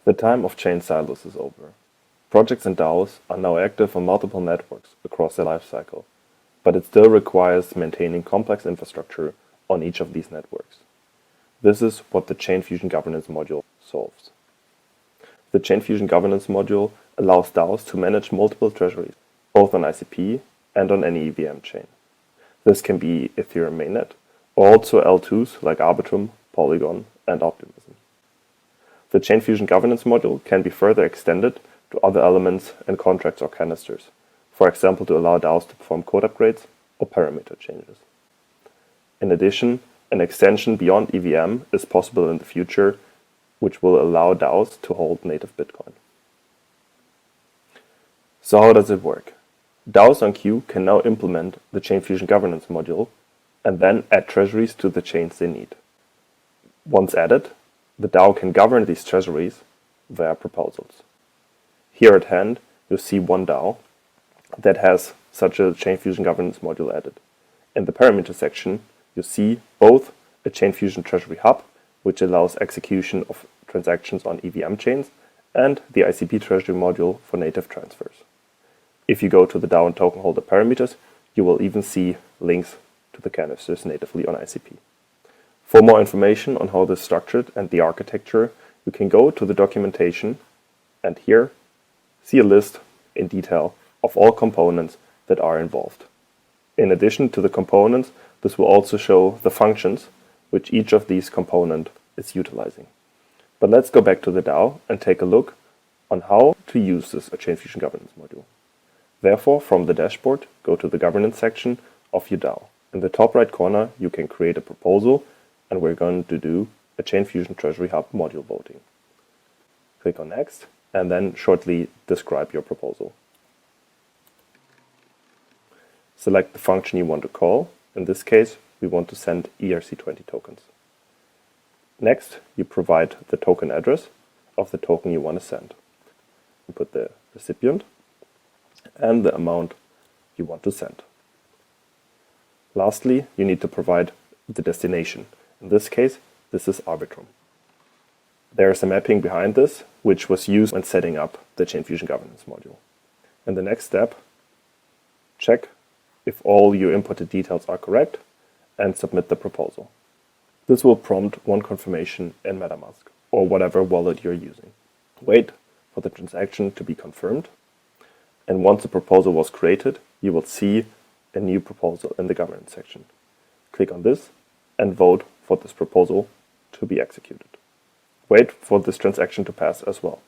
The time of chain silos is over. Projects and DAOs are now active on multiple networks across their lifecycle, but it still requires maintaining complex infrastructure on each of these networks. This is what the Chain Fusion Governance module solves. The Chain Fusion Governance module allows DAOs to manage multiple treasuries, both on ICP and on any EVM chain. This can be Ethereum mainnet, or also L2s like Arbitrum, Polygon, and Optimism. The Chain Fusion Governance module can be further extended to other elements and contracts or canisters, for example to allow DAOs to perform code upgrades or parameter changes. In addition, an extension beyond EVM is possible in the future, which will allow DAOs to hold native Bitcoin. So how does it work? DAOs on Q can now implement the Chain Fusion Governance module and then add treasuries to the chains they need. Once added, the DAO can govern these treasuries via proposals. Here at hand, you see one DAO that has such a Chain Fusion Governance module added. In the parameter section, you see both a Chain Fusion Treasury Hub, which allows execution of transactions on EVM chains, and the ICP Treasury module for native transfers. If you go to the DAO and token holder parameters, you will even see links to the canisters natively on ICP. For more information on how this is structured and the architecture, you can go to the documentation and here see a list in detail of all components that are involved. In addition to the components, this will also show the functions which each of these components is utilizing. But let's go back to the DAO and take a look on how to use this Chain Fusion Governance module. Therefore, from the dashboard, go to the governance section of your DAO. In the top right corner, you can create a proposal, and we're going to do a Chain Fusion Treasury Hub module voting. Click on Next, and then shortly describe your proposal. Select the function you want to call. In this case, we want to send ERC20 tokens. Next, you provide the token address of the token you want to send. You put the recipient and the amount you want to send. Lastly, you need to provide the destination. In this case, this is Arbitrum. There is a mapping behind this, which was used when setting up the Chain Fusion Governance module. In the next step, check if all your inputted details are correct and submit the proposal. This will prompt one confirmation in MetaMask or whatever wallet you're using. Wait for the transaction to be confirmed, and once the proposal was created, you will see a new proposal in the governance section. Click on this and vote for this proposal to be executed. Wait for this transaction to pass as well.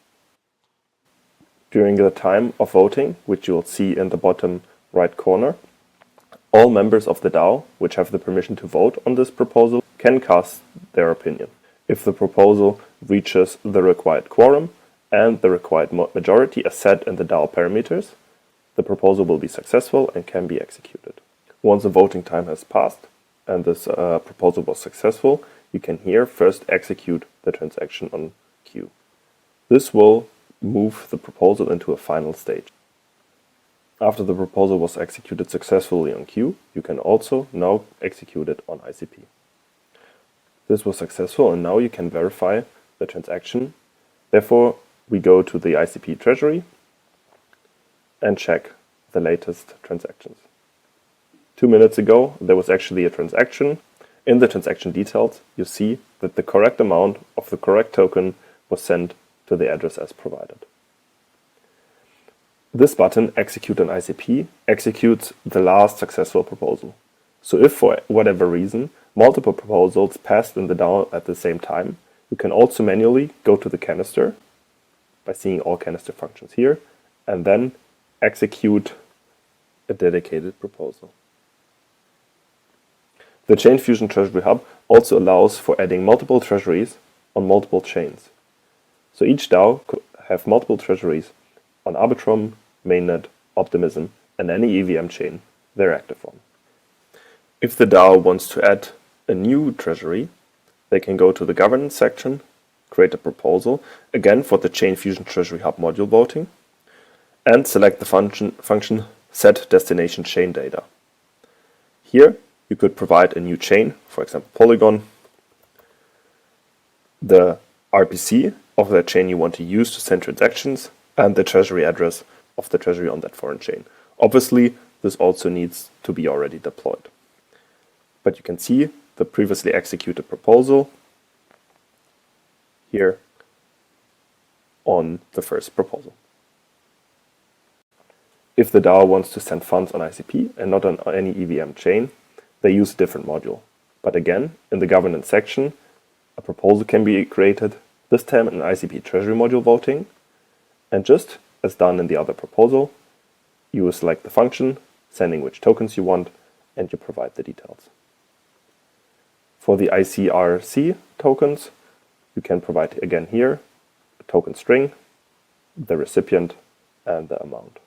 During the time of voting, which you will see in the bottom right corner, all members of the DAO, which have the permission to vote on this proposal, can cast their opinion. If the proposal reaches the required quorum and the required majority as set in the DAO parameters, the proposal will be successful and can be executed. Once the voting time has passed and this proposal was successful, you can here first execute the transaction on Q. This will move the proposal into a final stage. After the proposal was executed successfully on Q, you can also now execute it on ICP. This was successful and now you can verify the transaction. Therefore, we go to the ICP treasury and check the latest transactions. 2 minutes ago, there was actually a transaction. In the transaction details, you see that the correct amount of the correct token was sent to the address as provided. This button, Execute on ICP, executes the last successful proposal. So if for whatever reason multiple proposals passed in the DAO at the same time, you can also manually go to the canister by seeing all canister functions here, and then execute a dedicated proposal. The Chain Fusion Treasury Hub also allows for adding multiple treasuries on multiple chains. So each DAO could have multiple treasuries on Arbitrum, Mainnet, Optimism, and any EVM chain they're active on. If the DAO wants to add a new treasury, they can go to the governance section, create a proposal, again for the Chain Fusion Treasury Hub module voting, and select the function set destination chain data. Here you could provide a new chain, for example Polygon, the RPC of that chain you want to use to send transactions, and the treasury address of the treasury on that foreign chain. Obviously, this also needs to be already deployed. But you can see the previously executed proposal here on the first proposal. If the DAO wants to send funds on ICP and not on any EVM chain, they use a different module. But again, in the governance section, a proposal can be created, this time in ICP treasury module voting, and just as done in the other proposal, you will select the function, sending which tokens you want, and you provide the details. For the ICRC tokens, you can provide again here a token string, the recipient, and the amount.